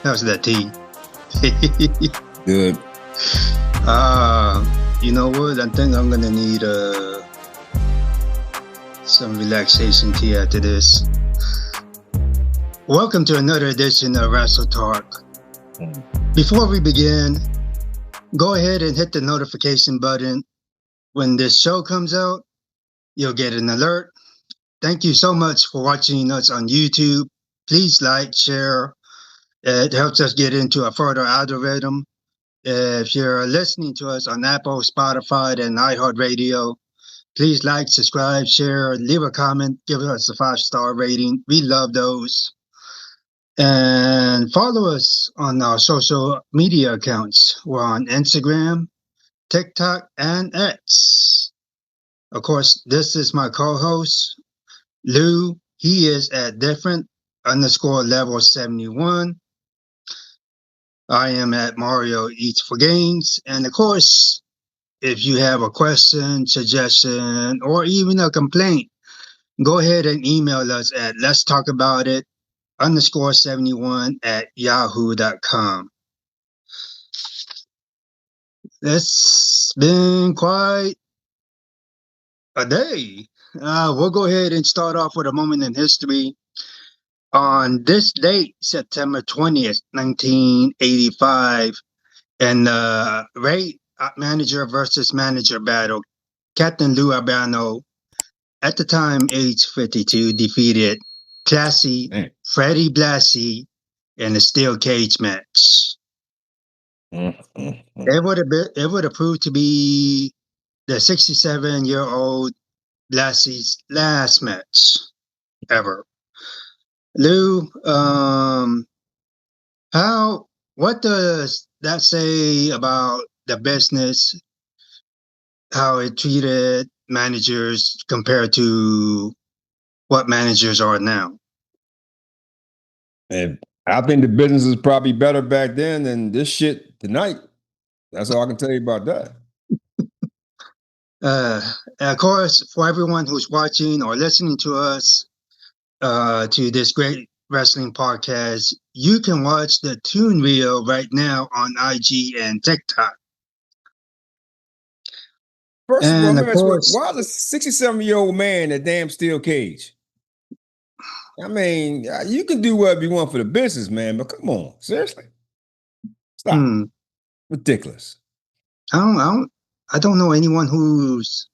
How's that tea? Good. You know what? I think I'm gonna need some relaxation tea after this. Welcome to another edition of Wrastle Talk. Before we begin, go ahead and hit the notification button. When this show comes out, you'll get an alert. Thank you so much for watching us on YouTube. Please like, share. It helps us get into a further algorithm. If you're listening to us on Apple, Spotify, and iHeartRadio, please like, subscribe, share, leave a comment, give us a 5-star rating. We love those. And follow us on our social media accounts. We're on Instagram, TikTok, and X. Of course, this is my co-host, Lou. He is at different_level 71. I am at Mario Eats for Games. And of course, if you have a question, suggestion, or even a complaint, go ahead and email us at letstalkaboutit_71@yahoo.com. It's been quite a day. We'll go ahead and start off with a moment in history. On this date, September 20th, 1985, in the Ray manager versus manager battle, Captain Lou Albano, at the time age 52, defeated Classy Freddie Blassie in a steel cage match. It would have proved to be the 67-year-old Blassie's last match ever. Lou, what does that say about the business, how it treated managers compared to what managers are now? And I think the business is probably better back then than this shit tonight. That's all I can tell you about that. Of course, for everyone who's watching or listening to us, to this great wrestling podcast, you can watch the tune reel right now on IG and TikTok. First of all, let me ask you, why is a 67-year-old man in a damn steel cage? I mean, you can do whatever you want for the business, man, but come on, seriously, stop. Ridiculous. I don't know anyone who's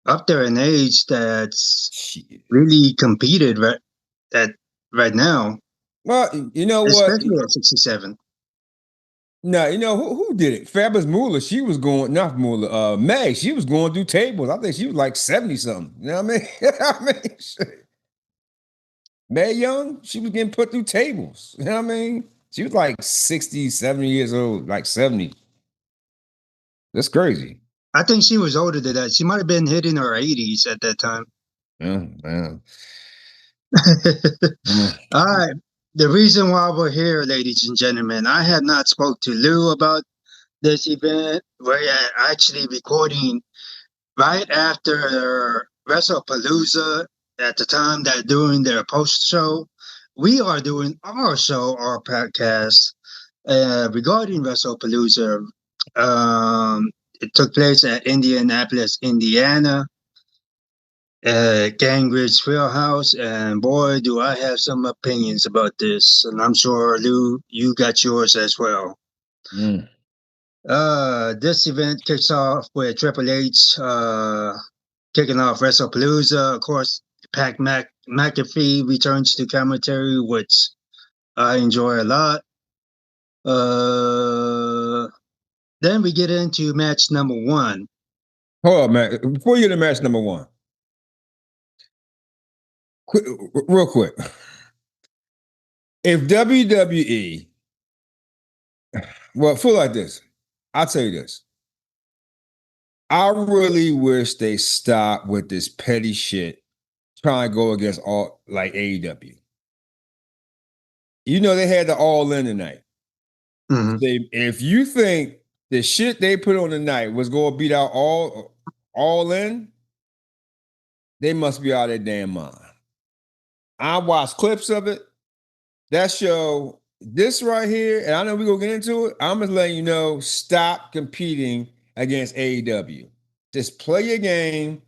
up there in age that's really competed right now. Well, you know especially what? At 67. No, you know who did it? Fabulous Moolah. She was going, not Moolah. Meg. She was going through tables. I think she was like 70 something. You know what I mean? Mae Young, she was getting put through tables. You know what I mean? She was like 60, 70 years old, like 70. That's crazy. I think she was older than that. She might have been hitting her 80s at that time. Yeah. All right. The reason why we're here, ladies and gentlemen, I have not spoke to Lou about this event. We're actually recording right after Wrestlepalooza. At the time that doing their post show, we are doing our show, our podcast regarding Wrestlepalooza. It took place at Indianapolis, Indiana. Gangridge Fieldhouse, and boy, do I have some opinions about this, and I'm sure Lou, you got yours as well. This event kicks off with Triple H kicking off Wrestlepalooza. Of course, Pat McAfee returns to commentary, which I enjoy a lot. Then we get into match number 1. Hold up, man. Before you get to match number 1. Real quick. If WWE, well, feel like this. I'll tell you this. I really wish they stopped with this petty shit trying to go against all like AEW. You know, they had the All In tonight. If you think the shit they put on tonight was going to beat out all In, they must be out of their damn mind. I watched clips of it. That show this right here, and I know we're gonna get into it. I'm just letting you know, stop competing against AEW. Just play your game.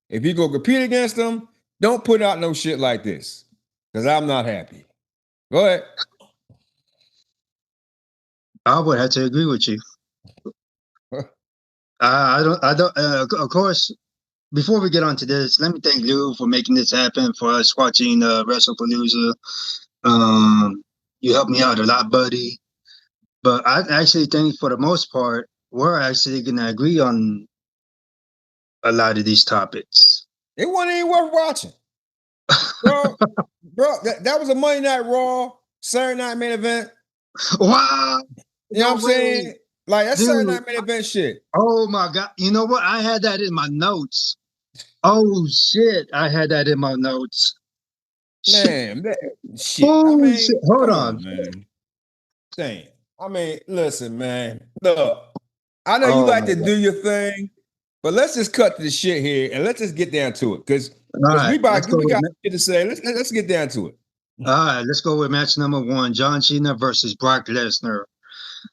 If you go compete against them, don't put out no shit like this. Because I'm not happy. Go ahead. I would have to agree with you. I don't. Of course, before we get on to this, let me thank Lou for making this happen for us watching Wrestlepalooza. You helped me out a lot, buddy. But I actually think for the most part, we're actually going to agree on a lot of these topics. It wasn't even worth watching. Bro, that was a Monday Night Raw, Saturday Night main event. Wow. You know what I'm saying? Like, that's Saturday Night main event shit. Oh, my God. You know what? I had that in my notes. Oh, shit. I had that in my notes. Man, shit. Oh, I mean, shit. Hold on. man. Damn. I mean, listen, man. Look, I know you like to do your thing, but let's just cut to the shit here and let's just get down to it. Because we got shit to say. Let's get down to it. All right, let's go with match number 1, John Cena versus Brock Lesnar.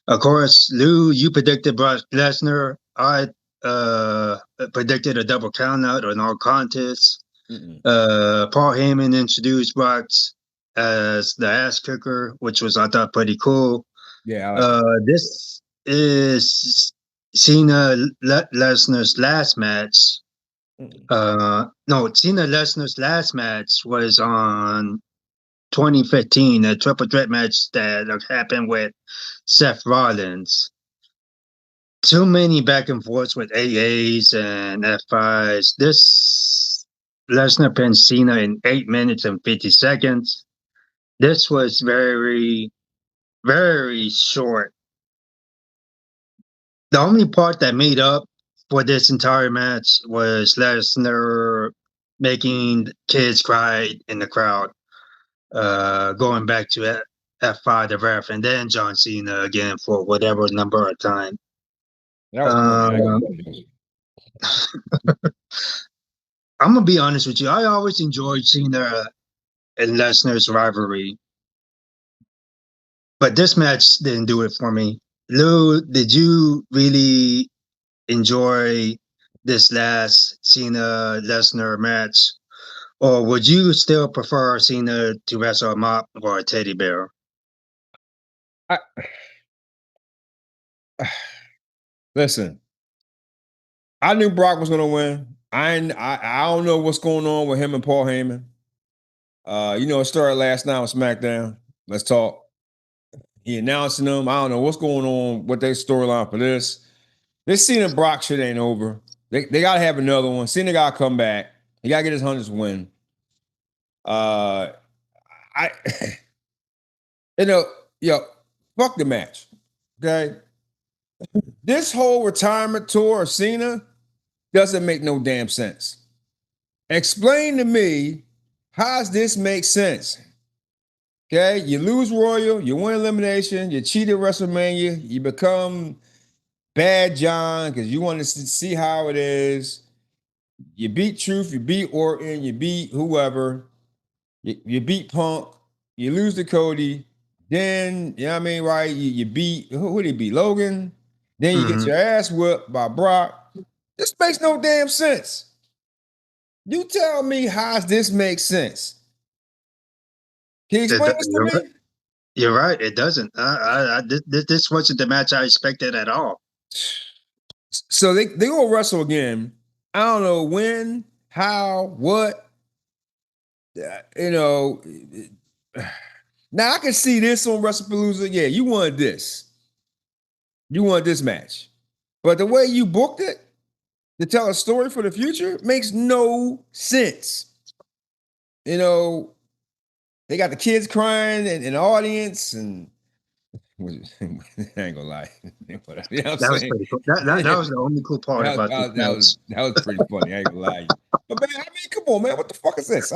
Of course, Lou, you predicted Brock Lesnar. I predicted a double countout or no contest. Paul Heyman introduced Brock as the ass kicker, which was, I thought, pretty cool. Yeah. This is Cena Lesnar's last match. Cena Lesnar's last match was on 2015, a triple threat match that happened with Seth Rollins. Too many back and forths with AAs and F5s. This Lesnar pinned Cena in 8 minutes and 50 seconds. This was very, very short. The only part that made up for this entire match was Lesnar making kids cry in the crowd. Going back to F5 the ref, and then John Cena again for whatever number of time. I'm gonna be honest with you. I always enjoyed Cena and Lesnar's rivalry, but this match didn't do it for me. Lou, did you really enjoy this last Cena Lesnar match? Or would you still prefer Cena to wrestle a mop or a teddy bear? Listen, I knew Brock was going to win. I don't know what's going on with him and Paul Heyman. It started last night on SmackDown. Let's talk. He announcing them. I don't know what's going on with their storyline for this. This Cena Brock shit ain't over. They got to have another one. Cena got to come back. He got to get his 100th win. Fuck the match. Okay. This whole retirement tour of Cena doesn't make no damn sense. Explain to me, how does this make sense? Okay, you lose Royal, you win elimination, you cheat at WrestleMania, you become Bad John because you want to see how it is. You beat Truth, you beat Orton, you beat whoever, you beat Punk, you lose to Cody, then, right? You beat, who did he beat? Logan. Then you get your ass whipped by Brock. This makes no damn sense. You tell me, how does this make sense? Can you explain this to me? You're right. It doesn't. This wasn't the match I expected at all. So they go wrestle again. I don't know when, how, what. Now I can see this on Wrestlepalooza. Yeah, you wanted this. You want this match. But the way you booked it to tell a story for the future makes no sense. They got the kids crying in the audience, and I ain't gonna lie. That was pretty cool. That was the only cool part about this. That was pretty funny. I ain't gonna lie. But man, come on, man. What the fuck is this?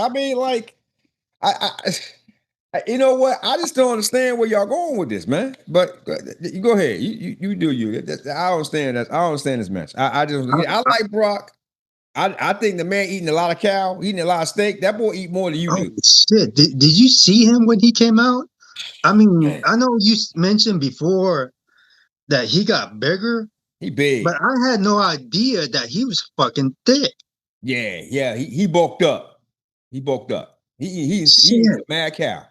You know what? I just don't understand where y'all going with this, man. But you go ahead. You do you. I don't understand that. I don't understand this match. I like Brock. I think the man eating a lot of cow, eating a lot of steak. That boy eat more than you do. Shit! Did you see him when he came out? I mean, Man, I know you mentioned before that he got bigger, he but big. I had no idea that he was fucking thick. Yeah. He bulked up. He bulked up. He eats a Shit, mad cow.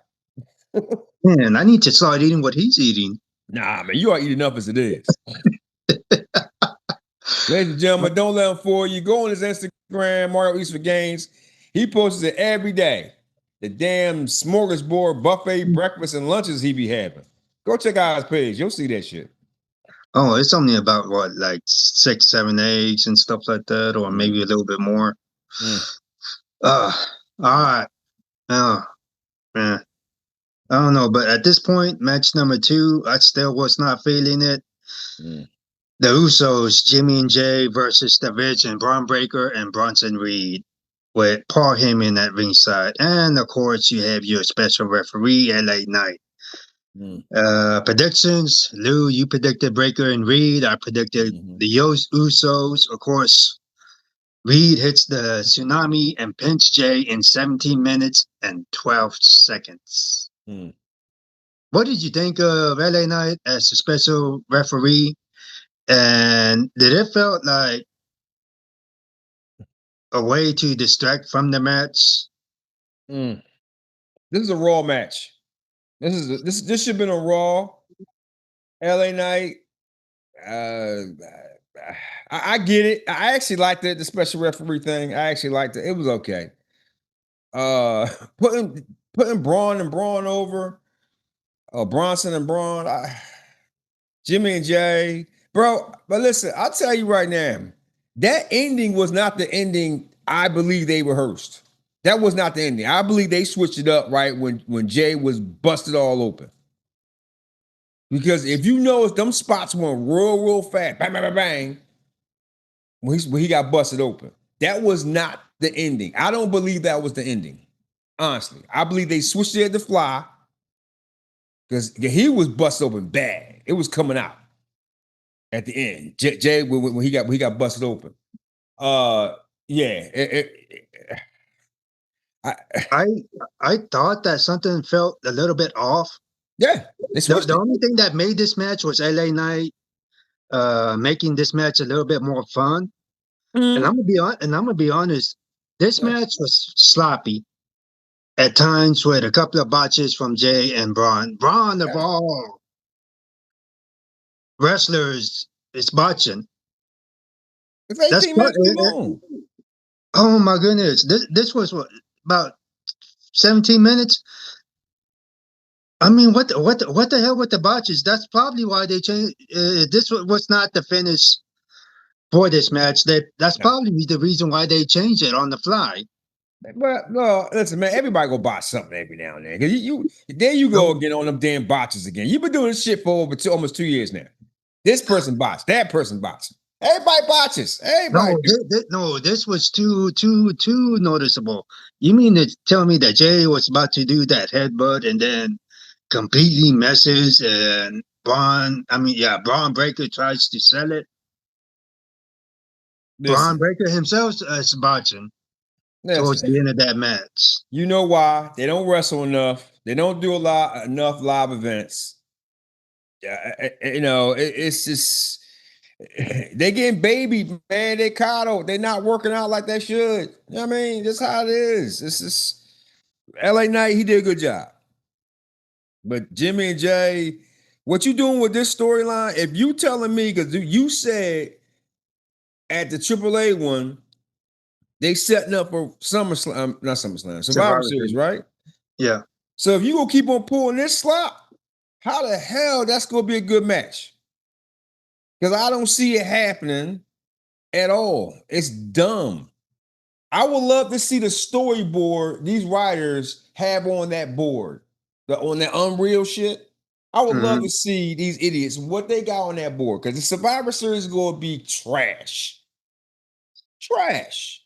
man, I need to start eating what he's eating. Nah, man, you are eating enough as it is. Ladies and gentlemen, don't let him fool you. Go on his Instagram, Mario East for Games. He posts it every day. The damn smorgasbord buffet breakfast and lunches he be having. Go check out his page. You'll see that shit. Oh, it's only about what, like 6, 7 eggs and stuff like that, or Mm, maybe a little bit more. mm, Uh, all right. Oh, man. I don't know, but at this point, match number 2, I still was not feeling it. mm, The Usos, Jimmy and Jay versus The Ridge and Braun Breaker and Bronson Reed, with Paul Heyman at ringside. And of course, you have your special referee, LA Knight. mm, Predictions, Lou, you predicted Breaker and Reed. I predicted mhm, the Usos. Of course, Reed hits the tsunami and pinch Jay in 17 minutes and 12 seconds. mm. What did you think of LA Knight as a special referee? And did it felt like a way to distract from the match? Mm. This is a Raw match. This should have been a Raw. LA Knight. Uh, I get it. I actually liked it, the special referee thing. I actually liked it. It was okay. Uh, putting Braun and Braun over, Bronson and Braun, Jimmy and Jay, bro. But listen, I'll tell you right now, that ending was not the ending I believe they rehearsed. That was not the ending. I believe they switched it up right when Jay was busted all open. Because if you notice, them spots went real fast, bang, bang, bang, bang, when he got busted open. That was not the ending. I don't believe that was the ending. Honestly, I believe they switched it to fly because he was busted open bad. It was coming out at the end. Jay when he got busted open. Uh, yeah. I, I I thought that something felt a little bit off. yeah, they switched The it. only thing that made this match was LA Knight making this match a little bit more fun. And Mhm. I'm gonna be honest, this Yeah. match was sloppy at times with a couple of botches from Jay and Braun. Braun of Yeah. all wrestlers is botching. It's That's 18 minutes too long. oh my goodness. This was what, about 17 minutes. I mean, what the hell with the botches? That's probably why they changed. This was not the finish for this match. That's No. probably the reason why they changed it on the fly. But no, listen, man. Everybody go botch something every now and then. Cause there you go No, again on them damn botches again. You've been doing this shit for almost 2 years now. This person botched. That person botched. Everybody botches. Everybody do. no, this was too noticeable. You mean to tell me that Jay was about to do that headbutt and then completely messes and Braun Breaker tries to sell it. Braun Listen, Breaker himself is botching towards listen. the end of that match. You know why? They don't wrestle enough. They don't do enough live events. Yeah, it's just they getting babied, man. They coddled. They not working out like they should. You know what I mean? That's how it is. It's just LA Knight, he did a good job. But Jimmy and Jay, what you doing with this storyline? If you telling me, because you said at the AAA one, they setting up for SummerSlam, not SummerSlam, Survivor Survivor Series, Series. right? Yeah. So if you gonna keep on pulling this slop, how the hell that's gonna be a good match? Because I don't see it happening at all. It's dumb. I would love to see the storyboard these writers have on that board, on that Unreal shit. I would love Hmm. to see these idiots what they got on that board because the Survivor Series is going to be trash, trash.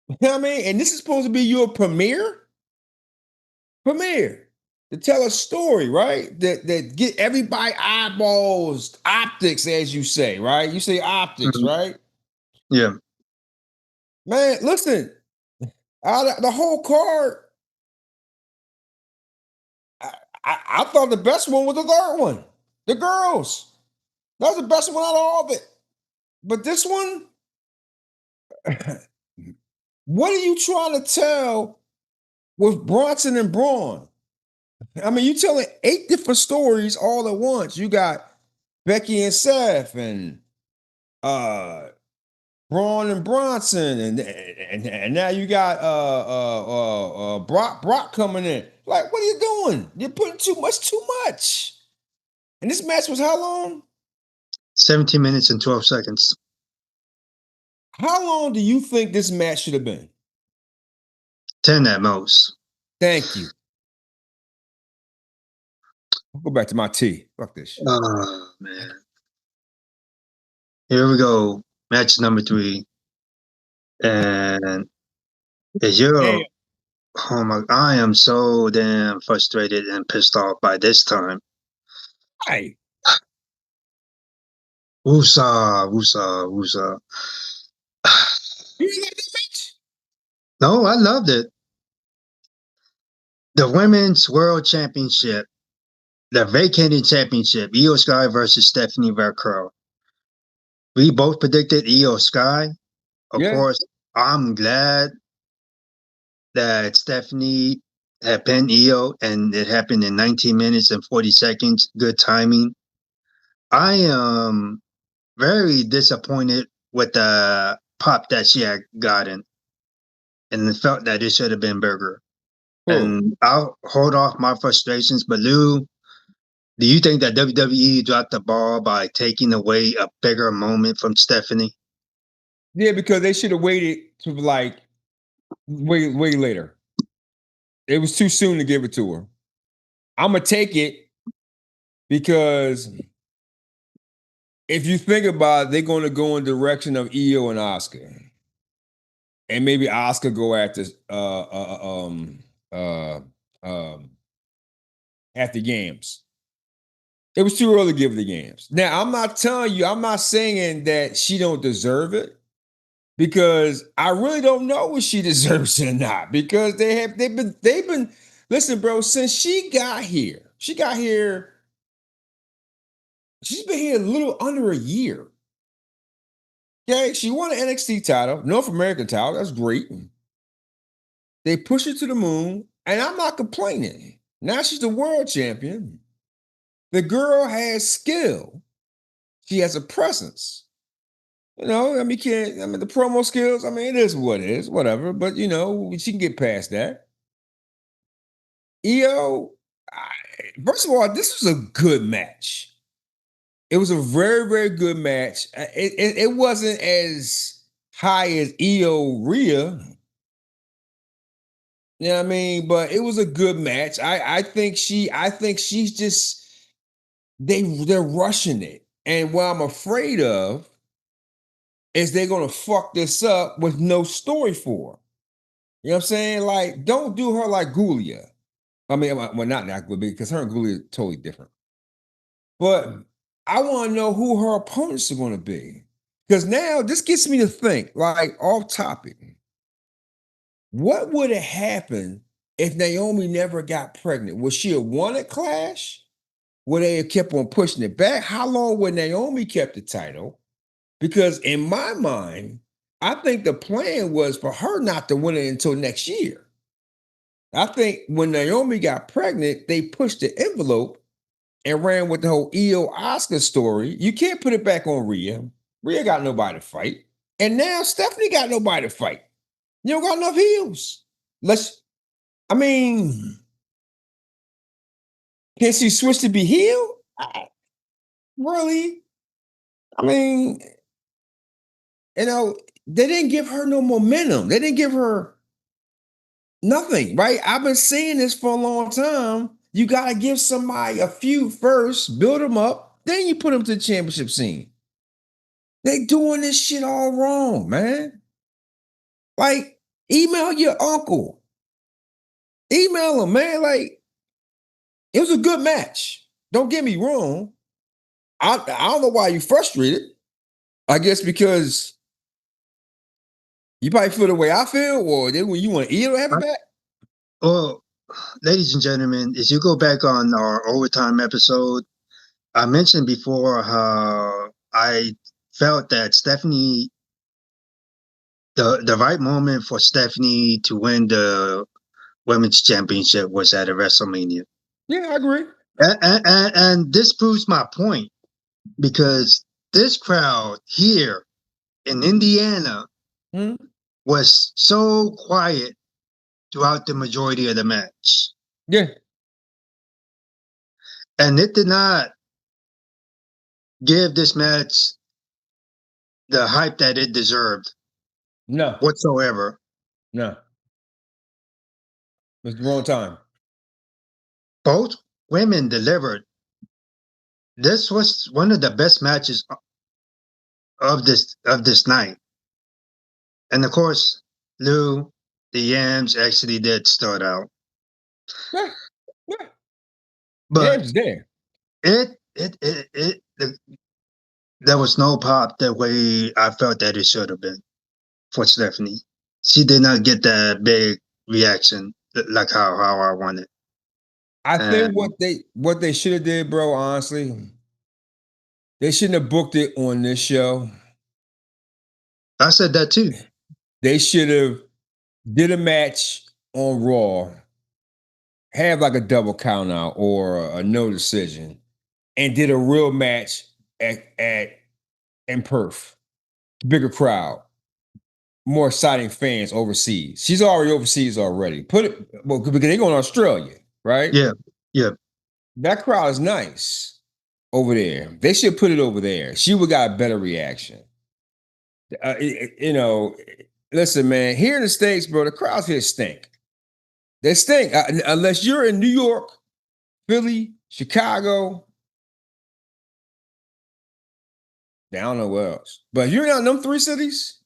You know what I mean? And this is supposed to be your premiere to tell a story, right? That get everybody eyeballs, optics, as you say, right? You say optics, Hmm. right? Yeah. Man, listen, the whole card. I thought the best one was the third one. The girls. That was the best one out of all of it. But this one, what are you trying to tell with Bronson and Braun? I mean, you telling 8 different stories all at once. You got Becky and Seth and Braun and Bronson, and now you got Brock coming in. Like, what are you doing? You're putting too much. And this match was how long? 17 minutes and 12 seconds. How long do you think this match should have been? 10 at most. Thank you. I'll go back to my tea. Fuck this shit. Oh, man. Here we go. Match number 3. And is your oh my, I am so damn frustrated and pissed off by this time. Hey. Woosah. You didn't like this match? No, I loved it. The Women's World Championship, the vacating championship, Io Sky versus Stephanie Vercurl. We both predicted Io Sky. Of course, I'm glad that Stephanie had pinned Io, and it happened in 19 minutes and 40 seconds. Good timing. I am very disappointed with the pop that she had gotten, and felt that it should have been bigger. And I'll hold off my frustrations, but Lou, do you think that WWE dropped the ball by taking away a bigger moment from Stephanie? Yeah, because they should have waited to like way later. It was too soon to give it to her. I'm gonna take it because if you think about it, they're going to go in the direction of Io and Oscar, and maybe Oscar go after at the games. It was too early to give the games. Now, I'm not telling you, I'm not saying that she don't deserve it, because I really don't know if she deserves it or not. Because they've been listen, bro, since she got here, she's been here a little under a year. Okay, she won an NXT title, North American title. That's great. They push her to the moon, and I'm not complaining. Now she's the world champion. The girl has skill. She has a presence. You know, I mean, the promo skills, I mean, it is what it is, whatever. But, you know, she can get past that. Io, first of all, this was a good match. It was a very, very good match. It wasn't as high as Io Rhea. You know what I mean? But it was a good match. I think she's just they're rushing it. And what I'm afraid of is they're gonna fuck this up with no story for her. You know what I'm saying? Like, don't do her like Gulia. I mean, well, not Gulia, because her and Gulia are totally different. But I want to know who her opponents are going to be. Because now this gets me to think, like, off topic. What would have happened if Naomi never got pregnant? Would she have won at Clash? Would they have kept on pushing it back? How long would Naomi kept the title? Because in my mind, I think the plan was for her not to win it until next year. I think when Naomi got pregnant, they pushed the envelope and ran with the whole Io Oscar story. You can't put it back on Rhea. Rhea got nobody to fight. And now Stephanie got nobody to fight. You don't got enough heels. Can she switch to be heel? Really? I mean, you know, they didn't give her no momentum. They didn't give her nothing, right? I've been saying this for a long time. You got to give somebody a few first, build them up, then you put them to the championship scene. They doing this shit all wrong, man. Like, email your uncle. Email him, man. Like, it was a good match. Don't get me wrong. I don't know why you frustrated. I guess because you probably feel the way I feel, or then when you want Io to have it back. Well, ladies and gentlemen, as you go back on our overtime episode, I mentioned before how I felt that Stephanie, the right moment for Stephanie to win the women's championship was at a WrestleMania. Yeah, I agree. And this proves my point because this crowd here in Indiana Hmm. was so quiet throughout the majority of the match. Yeah. And it did not give this match the hype that it deserved No. whatsoever. No. It's the wrong time. Both women delivered. This was one of the best matches of this night. And of course, Lou, the Yams actually did start out. Yeah. Yeah. But James is there. there was no pop the way I felt that it should have been for Stephanie. She did not get that big reaction like how I wanted. I think And what they should have did, bro, honestly, they shouldn't have booked it on this show. I said that too. They should have did a match on Raw, have like a double count out or a no decision, and did a real match at in Perth. Bigger crowd, more exciting fans overseas. She's already overseas already. Put it well because they going to Australia, right? Yeah. Yeah. That crowd is nice over there. They should put it over there. She would got a better reaction. You know, listen, man. Here in the States, bro, the crowds here stink. They stink unless you're in New York, Philly, Chicago. I don't know where else. But you're not in them three cities,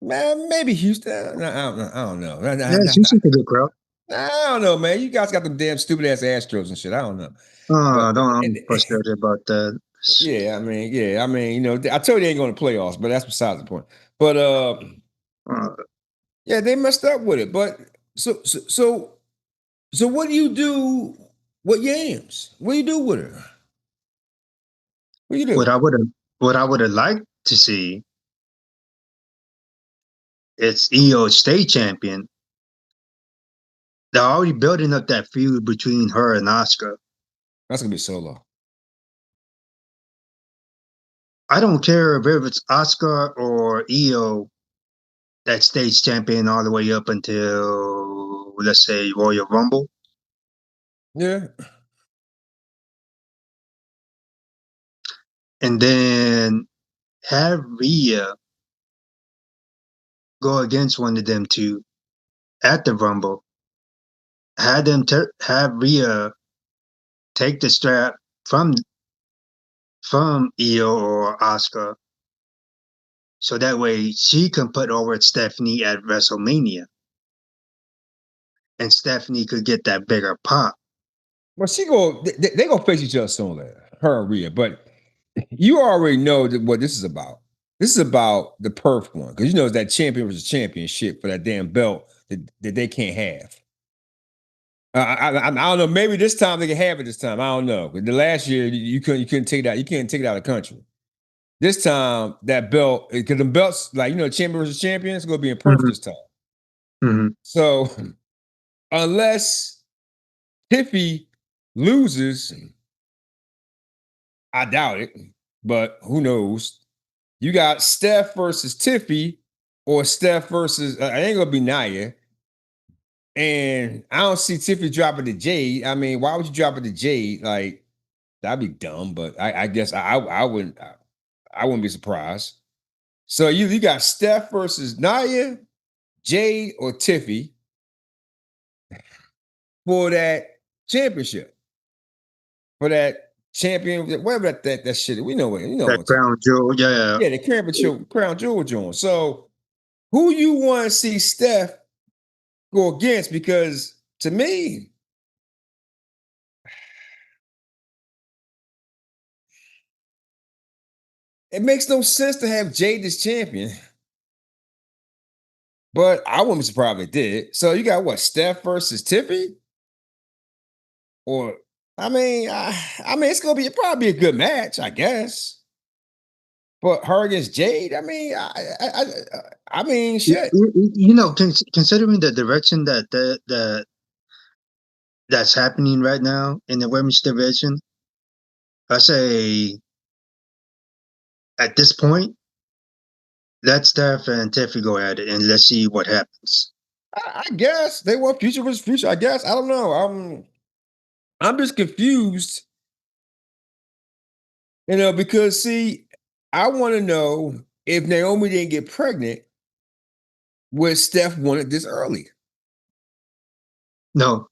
man. Maybe Houston. I don't know. Yeah, it's usually a good crowd. I don't know, man. You guys got them damn stupid ass Astros and shit. I don't know. But I'm frustrated about that. yeah, I mean, you know, I told you they ain't going to playoffs, but that's besides the point. But Uh, yeah, they messed up with it. But so what do you do with Yams? What do you do with her? What do you what do? I would have what I would have liked to see is EO state champion. They're already building up that feud between her and Oscar. That's gonna be solo. I don't care if it's Oscar or EO that stays champion all the way up until let's say Royal Rumble, Yeah. and then have Rhea go against one of them two at the Rumble. Have Rhea take the strap from Io or Oscar, so that way she can put over Stephanie at WrestleMania, and Stephanie could get that bigger pop. Well, they gonna face each other soon later, her and Rhea. But you already know what this is about. This is about the perf one because you know it's that champion versus championship for that damn belt that they can't have. I don't know. Maybe this time they can have it. This time I don't know. The last year you couldn't take it out. You can't take it out of the country. This time that belt because the belts like you know champion versus champion it's gonna be in perf Mm-hmm. this time. Mm-hmm. So unless Tiffy loses, I doubt it, but who knows? You got Steph versus Tiffy or Steph versus I ain't gonna be Nia. And I don't see Tiffy dropping to Jade. I mean, why would you drop it to Jade? Like that'd be dumb, but I guess I wouldn't be surprised. So you got Steph versus Nia, Jade, or Tiffy for that championship. For that champion, whatever that shit. We know what you know That what I'm talking crown jewel, yeah. Yeah, the crown jewel joint. So who you want to see Steph go against? Because to me, it makes no sense to have Jade as champion. But I wouldn't be surprised if they did. So you got what, Steph versus Tiffy? Or I mean, it's gonna be probably a good match, I guess. But her against Jade, I mean, I mean, shit. Considering the direction that's happening right now in the women's division, I say at this point, let Steph and Tiffy go at it, and let's see what happens. I guess they want future versus future. I guess I don't know. I'm just confused, because see, I want to know if Naomi didn't get pregnant, would Steph wanted this early? No,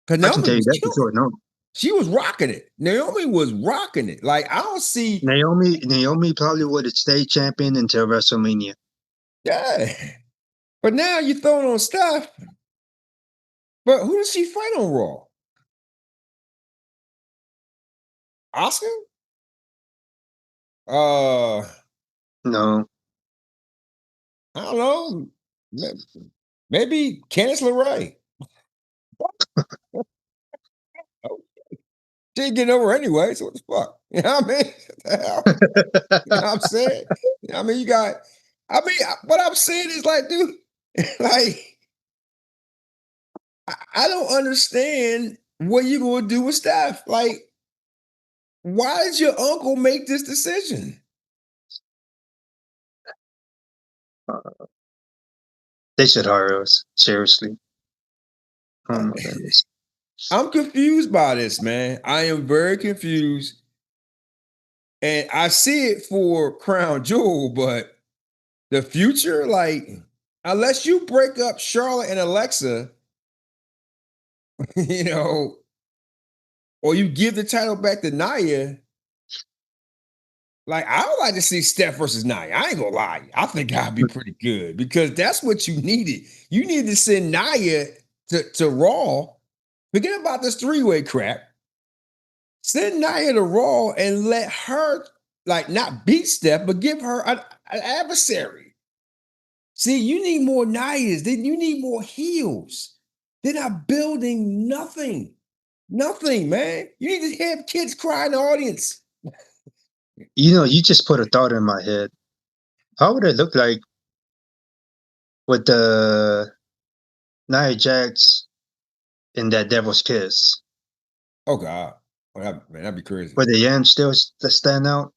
Because I can Naomi tell you was that for killing sure. it. No, She was rocking it. Naomi was rocking it. Like I don't see. Naomi probably would have stayed champion until WrestleMania. Yeah, but now you're throwing on Steph. But who does she fight on Raw? Oscar? Uh, No, I don't know. Maybe Candice LeRae. Oh, she ain't getting over anyway. So what the fuck? You know what I mean? What the hell? You know what I'm saying? I mean, what I'm saying is like, dude, like, I don't understand what you gonna do with Steph. Like, why did your uncle make this decision? they should hire us seriously. Oh my goodness. I'm confused by this, man. I am very confused. And I see it for Crown Jewel, but the future, like, unless you break up Charlotte and Alexa, you know, or you give the title back to Nia, like, I would like to see Steph versus Nia. I ain't gonna lie. I think I'd be pretty good because that's what you needed. You needed to send Nia to Raw. Forget about this three-way crap. Send Nia to Raw and let her, like, not beat Steph, but give her an adversary. See, you need more Nias. You need more heels. They're not building nothing. Nothing, man. You need to have kids cry in the audience. You just put a thought in my head. How would it look like with the Nia Jax in that Devil's Kiss? Oh God, that'd be crazy. Would the yams still stand out?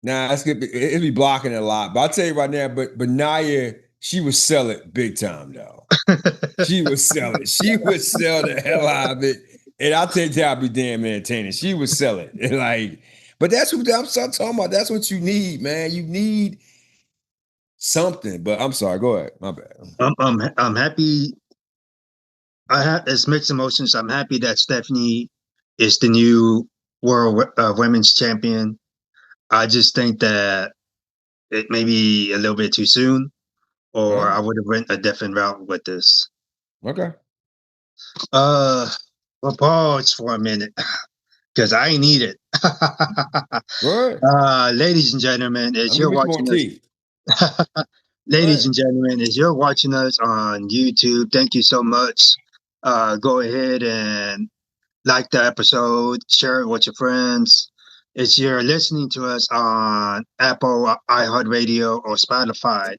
Nah, it'd be blocking it a lot. But I'll tell you right now, but Naya, she would sell it big time though. She would sell it. She would sell the hell out of it. And I'll tell you that'd be damn entertaining. She would sell it. Like, but that's what I'm talking about. That's what you need, man. You need something. But I'm sorry, go ahead. My bad. I'm happy. I have it's mixed emotions. I'm happy that Stephanie is the new world women's champion. I just think that it may be a little bit too soon, or I would have went a different route with this. Okay. We'll pause for a minute because I need it. Go ahead. Ladies and gentlemen, as you're watching us, ladies and gentlemen, as you're watching us on YouTube, thank you so much. Go ahead and like the episode, share it with your friends. If you're listening to us on Apple, iHeartRadio, or Spotify,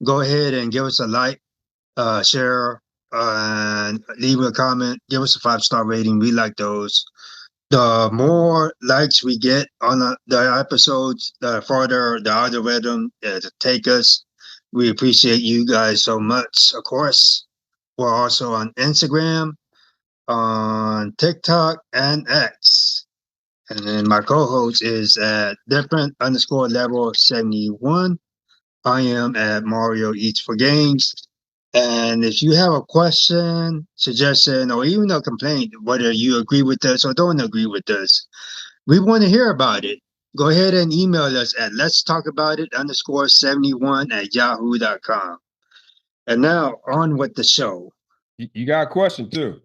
go ahead and give us a like, share, and leave a comment. Give us a 5-star rating. We like those. The more likes we get on the episodes, the further the algorithm take us. We appreciate you guys so much. Of course, we're also on Instagram, on TikTok, and X. And then my co-host is at different_level 71. I am at Mario Eats for Games. And if you have a question, suggestion, or even a complaint, whether you agree with us or don't agree with us, we want to hear about it. Go ahead and email us at letstalkaboutit_71@yahoo.com. And now on with the show. You got a question too.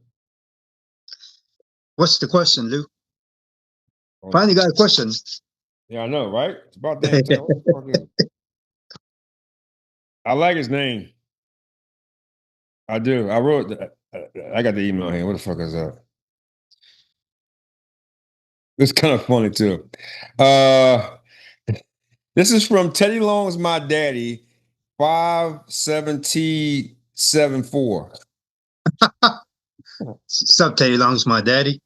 What's the question, Lou? Finally got a question. Yeah, I know, right? It's about damn time. I like his name. I do. I wrote. I got the email here. What the fuck is that? It's kind of funny too. Uh, this is from Teddy Long's My Daddy, 51774. Sup, Teddy Long's my daddy.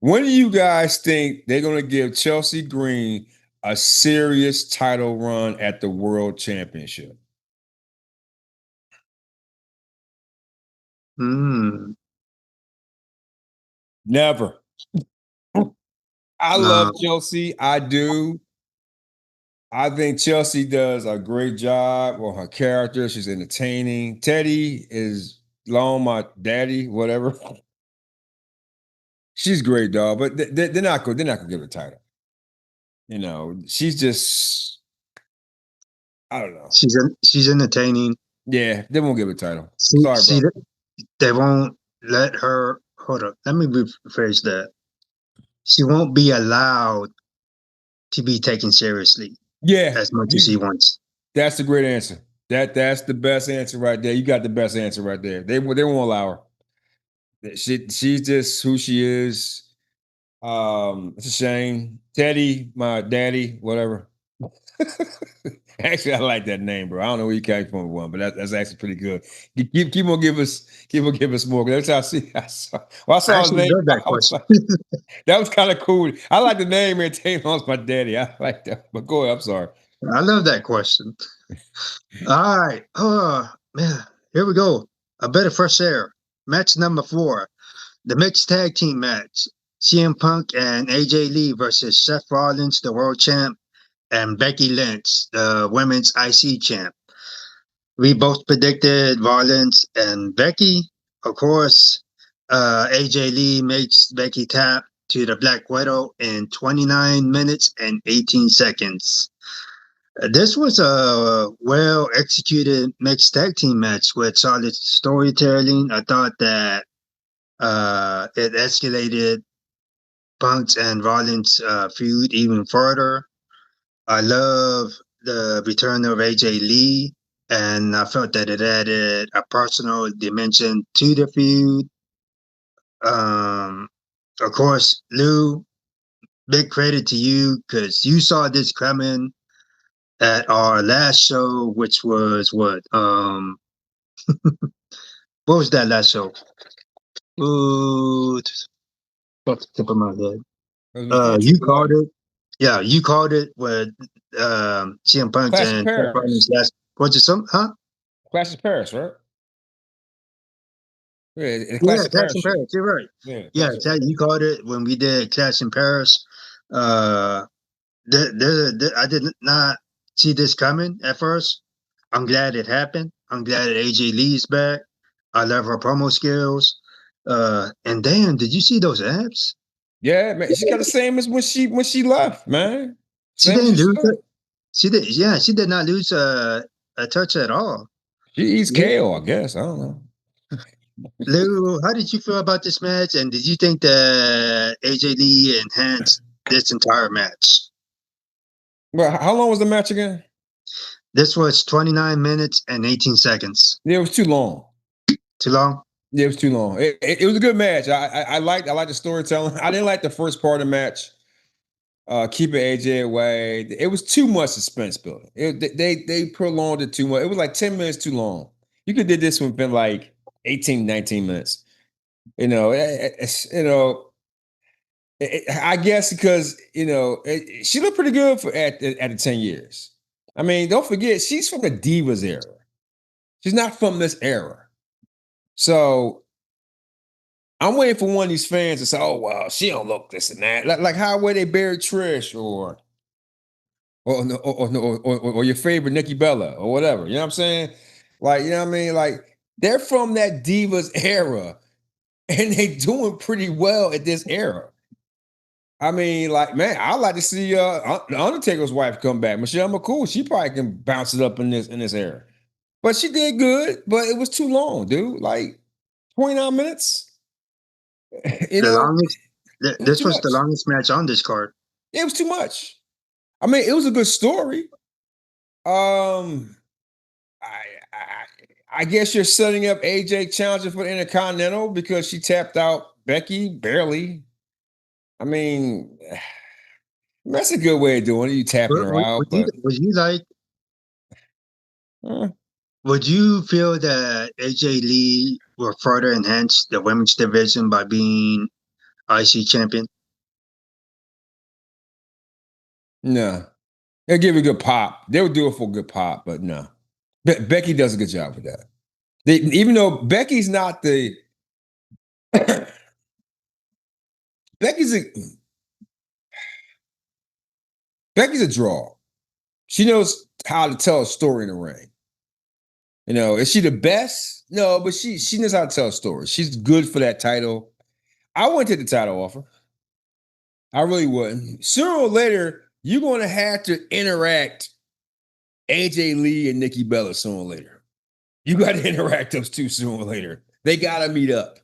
When do you guys think they're going to give Chelsea Green a serious title run at the World Championship? Hmm. Never. I love No, Chelsea. I do. I think Chelsea does a great job on her character. She's entertaining. Teddy is long my daddy, whatever. She's great, dog. But they're not good. They're not gonna give her a title. You know, she's just I don't know. she's entertaining. Yeah, they won't give her a title. See, Sorry, see, bro. they won't let her. Hold up. Let me rephrase that. She won't be allowed to be taken seriously Yeah, as much as she wants. that's a great answer. That's the best answer right there. You got the best answer right there. They won't allow her. She's just who she is. It's a shame. Teddy, my daddy, whatever. Actually, I like that name, bro. I don't know where you came from with one, but that's actually pretty good. Keep on give us more. That's how I see. I I saw his actually name. love that I was question. like, that was kind of cool. I like the name, man. Taylor's my daddy. I like that. But go ahead. I'm sorry. I love that question. All right. Oh man, here we go. A bit of fresh air. Match number 4, the mixed tag team match. CM Punk and AJ Lee versus Seth Rollins, the world champ, and Becky Lynch, the women's IC champ. We both predicted Rollins and Becky. Of course, AJ Lee makes Becky tap to the Black Widow in 29 minutes and 18 seconds. This was a well executed mixed tag team match with solid storytelling. I thought that it escalated Punk's and Rollins' feud even further. I love the return of AJ Lee, and I felt that it added a personal dimension to the feud. Um, of course, Lou, big credit to you because you saw this coming at our last show, which was what was that last show? Ooh, off the tip of my head. It was before You Triple called A. it. Yeah, you called it with CM Punk Clash of and Seth Rollins Paris. last. Was it some? Huh? Clash of Paris, right? Yeah, the Yeah, Clash of Clash Paris in shit. Paris. You're right. Yeah, Yeah, Clash of Paris. You called it when we did Clash in Paris. Uh, I did not see this coming at first. I'm glad it happened. I'm glad that AJ Lee's back. I love her promo skills. And damn, did you see those abs? Yeah, man. She got the same as when she left, man. She Same as didn't she lose it. left. She did. Yeah, she did not lose a touch at all. She eats Lou, kale, I guess. I don't know. Lou, how did you feel about this match? And did you think that AJ Lee enhanced this entire match? Well, how long was the match again? This was 29 minutes and 18 seconds. Yeah, it was too long. Too long? Yeah, it was too long. It was a good match. I liked the storytelling. I didn't like the first part of the match. Keeping AJ away. It was too much suspense building. They prolonged it too much. It was like 10 minutes too long. You could did this within like 18, 19 minutes. You know, I guess because she looked pretty good at the 10 years. I mean, don't forget she's from the Divas era. She's not from this era. So I'm waiting for one of these fans to say, "Oh well, she don't look this and that." Like how way they buried Trish or your favorite Nikki Bella or whatever. You know what I'm saying? Like you know what I mean? Like they're from that Divas era, and they doing pretty well at this era. I mean, like, man, I'd like to see the Undertaker's wife come back. Michelle McCool, she probably can bounce it up in this era. But she did good, but it was too long, dude. Like 29 minutes. You The know, longest. it was This too was the much. longest match on this card. It was too much. I mean, it was a good story. Um, I guess you're setting up AJ challenging for the Intercontinental because she tapped out Becky barely. I mean, that's a good way of doing it. You tapping her out, but uh, would you feel that AJ Lee will further enhance the women's division by being IC champion? no. They'll give it a good pop. They'll do it for a good pop, but no. Becky does a good job with that. Even though Becky's not the Becky's a Becky's a draw. She knows how to tell a story in the ring. You know, is she the best? No, but she knows how to tell a story. She's good for that title. I wouldn't take the title off her. I really wouldn't. Sooner or later, you're going to have to interact AJ Lee and Nikki Bella sooner or later. You got to interact those two sooner or later. They got to meet up.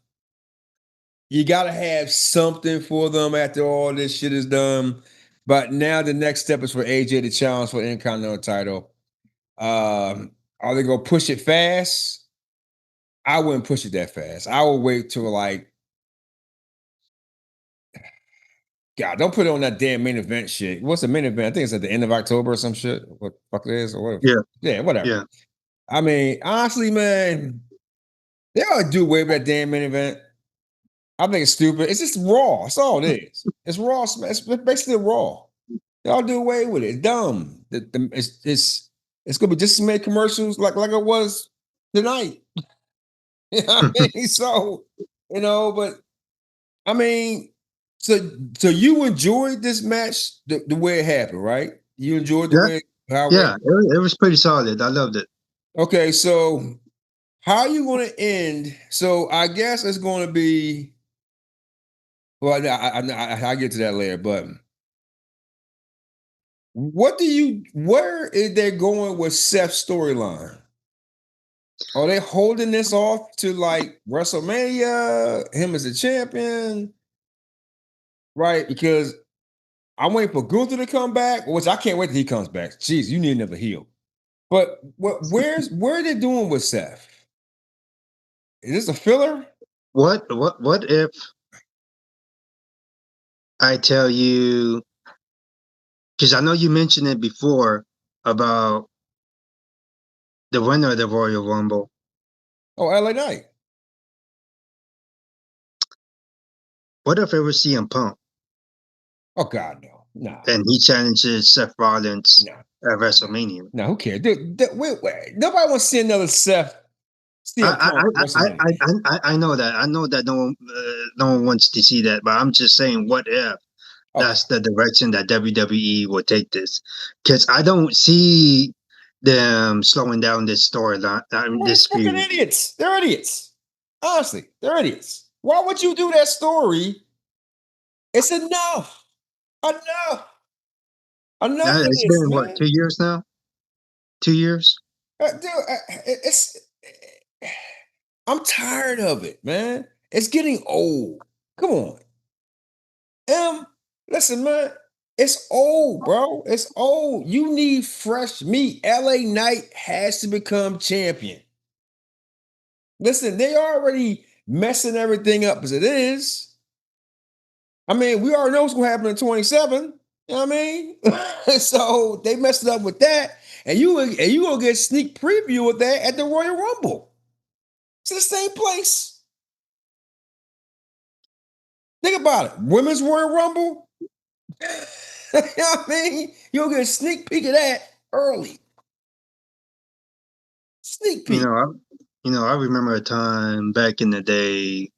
You got to have something for them after all this shit is done. But now the next step is for AJ to challenge for the Intercontinental title. Are they going to push it fast? I wouldn't push it that fast. I would wait till like, God, don't put it on that damn main event shit. What's the main event? I think it's at the end of October or some shit. What the fuck it is or whatever. Yeah. Yeah, whatever. Yeah. I mean, honestly, man, they ought to do away with that damn main event. I think it's stupid. It's just Raw. That's all it is. It's Raw. It's basically Raw. Y'all do away with it. It's dumb. It's gonna be just as many commercials like it was tonight. You know what I mean? So, but I mean, so you enjoyed this match the way it happened, right? You enjoyed the way how it Yeah, it was pretty solid. I loved it. Okay, so how are you going to end? So I guess it's going to be. Well, I'll get to that later. But where is they going with Seth's storyline? Are they holding this off to like WrestleMania? Him as a champion, right? Because I'm waiting for Gunther to come back, which I can't wait till he comes back. Jeez, you need another heel. But where are they doing with Seth? Is this a filler? What if I tell you, because I know you mentioned it before about the winner of the Royal Rumble. Oh, LA Knight. What if it was CM Punk? Oh God, no. And he challenges Seth Rollins at WrestleMania. No, who cares? Wait, nobody wants to see another Seth. I know that. I know that no one wants to see that, but I'm just saying, what if that's the direction that WWE will take this? Because I don't see them slowing down this storyline. This fucking idiots. They're idiots. Honestly, they're idiots. Why would you do that story? It's enough. Enough. It's been what, 2 years now? 2 years? Dude, I'm tired of it, man. It's getting old. Come on. Listen, man. It's old, bro. It's old. You need fresh meat. LA Knight has to become champion. Listen, they already messing everything up as it is. I mean, we already know what's going to happen in 27. You know what I mean? So they messed it up with that. And you going to get a sneak preview of that at the Royal Rumble. It's the same place. Think about it. Women's Royal Rumble. You know what I mean? You'll get a sneak peek of that early. Sneak peek. I remember a time back in the day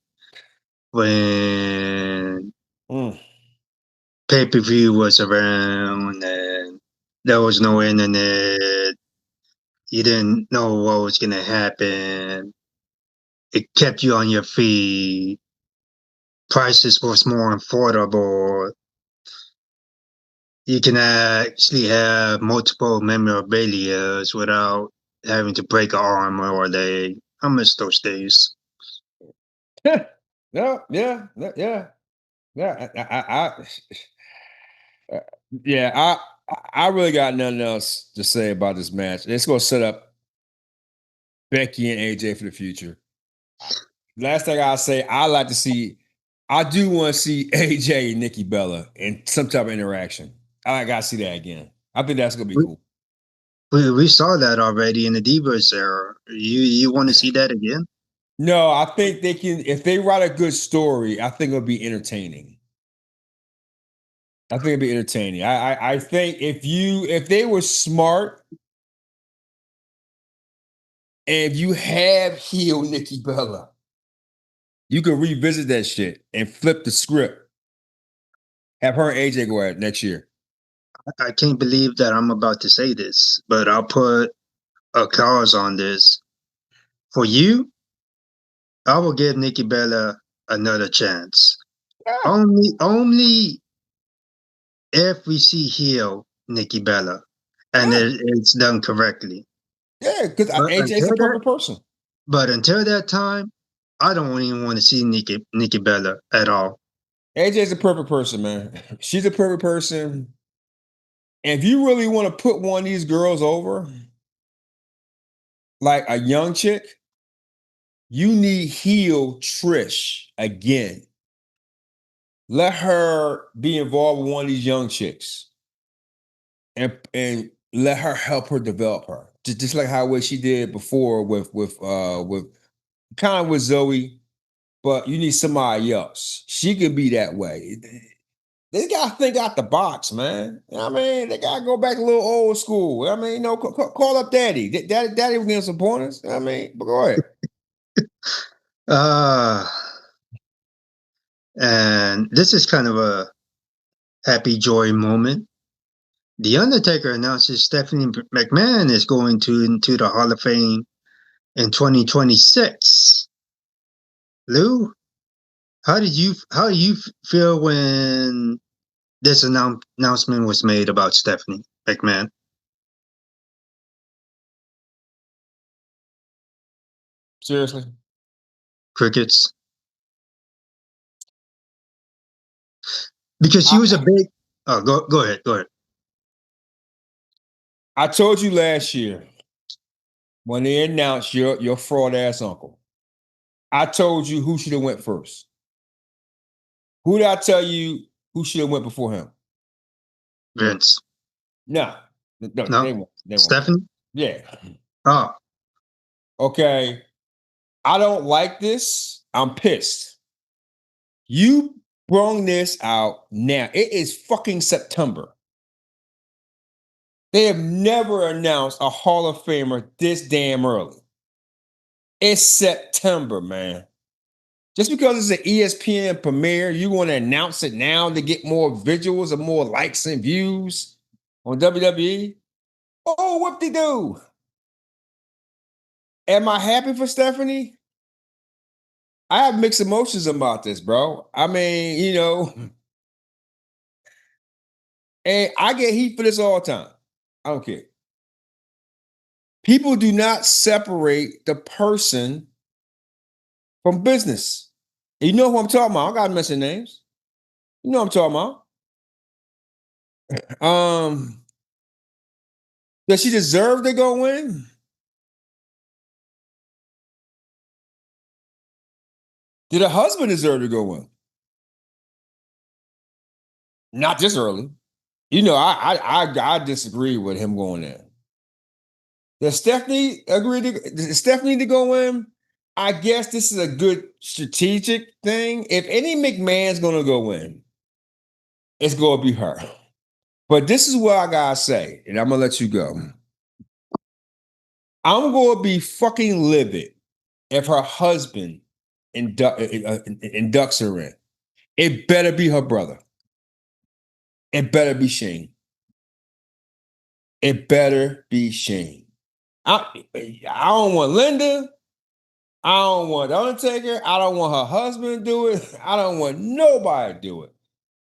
when pay-per-view was around and there was no internet. You didn't know what was going to happen. It kept you on your feet. Prices was more affordable. You can actually have multiple memorabilias without having to break an arm or a leg. I miss those days. Yeah. Yeah, I really got nothing else to say about this match. It's going to set up Becky and AJ for the future. Last thing I'll say, I do want to see AJ and Nikki Bella in some type of interaction. I got to see that again. I think that's going to be cool. We saw that already in the Divas era. You want to see that again? No, I think they can, if they write a good story, I think it'll be entertaining. I think it'll be entertaining. I think if they were smart and if you have heel Nikki Bella, you can revisit that shit and flip the script. Have her and AJ go at it next year. I can't believe that I'm about to say this, but I'll put a clause on this. For you, I will give Nikki Bella another chance. Yeah. Only if we see heel Nikki Bella and it's done correctly. Yeah, because AJ's a perfect person. But until that time, I don't even want to see Nikki Bella at all. AJ's a perfect person, man. She's a perfect person. And if you really want to put one of these girls over, like a young chick, you need heel Trish again. Let her be involved with one of these young chicks, and let her help her develop her, just like how she did before with kind of with Zoe. But you need somebody else. She can be that way. They got to think out the box, man. You know what I mean, they got to go back a little old school. I mean, call up Daddy. Daddy was getting some pointers. I mean, but go ahead. And this is kind of a happy joy moment. The Undertaker announces Stephanie McMahon is going into the Hall of Fame in 2026. Lou, how do you feel when this announcement was made about Stephanie McMahon? Seriously? Crickets. Because she was a big. Oh, go ahead. I told you last year when they announced your fraud ass uncle. I told you who should have went first. Who did I tell you who should have went before him? Vince. No, they won't. Stephanie? Yeah. Oh. Okay. I don't like this. I'm pissed. You brung this out now. It is fucking September. They have never announced a Hall of Famer this damn early. It's September, man. Just because it's an ESPN premiere, you want to announce it now to get more visuals and more likes and views on WWE? Oh, whoop-de-doo. Am I happy for Stephanie? I have mixed emotions about this, bro. I mean, and I get heat for this all the time. I don't care. People do not separate the person from business. And you know who I'm talking about. I don't gotta mention names. You know what I'm talking about. Does she deserve to go win? Did her husband deserve to go win? Not this early. I disagree with him going there. Does Stephanie to go in? I guess this is a good strategic thing. If any McMahon's gonna go in, it's gonna be her. But this is what I gotta say, and I'm gonna let you go. I'm gonna be fucking livid if her husband inducts her in. It better be her brother. It better be Shane. It better be Shane. I don't want Linda. I don't want The Undertaker. I don't want her husband to do it. I don't want nobody to do it.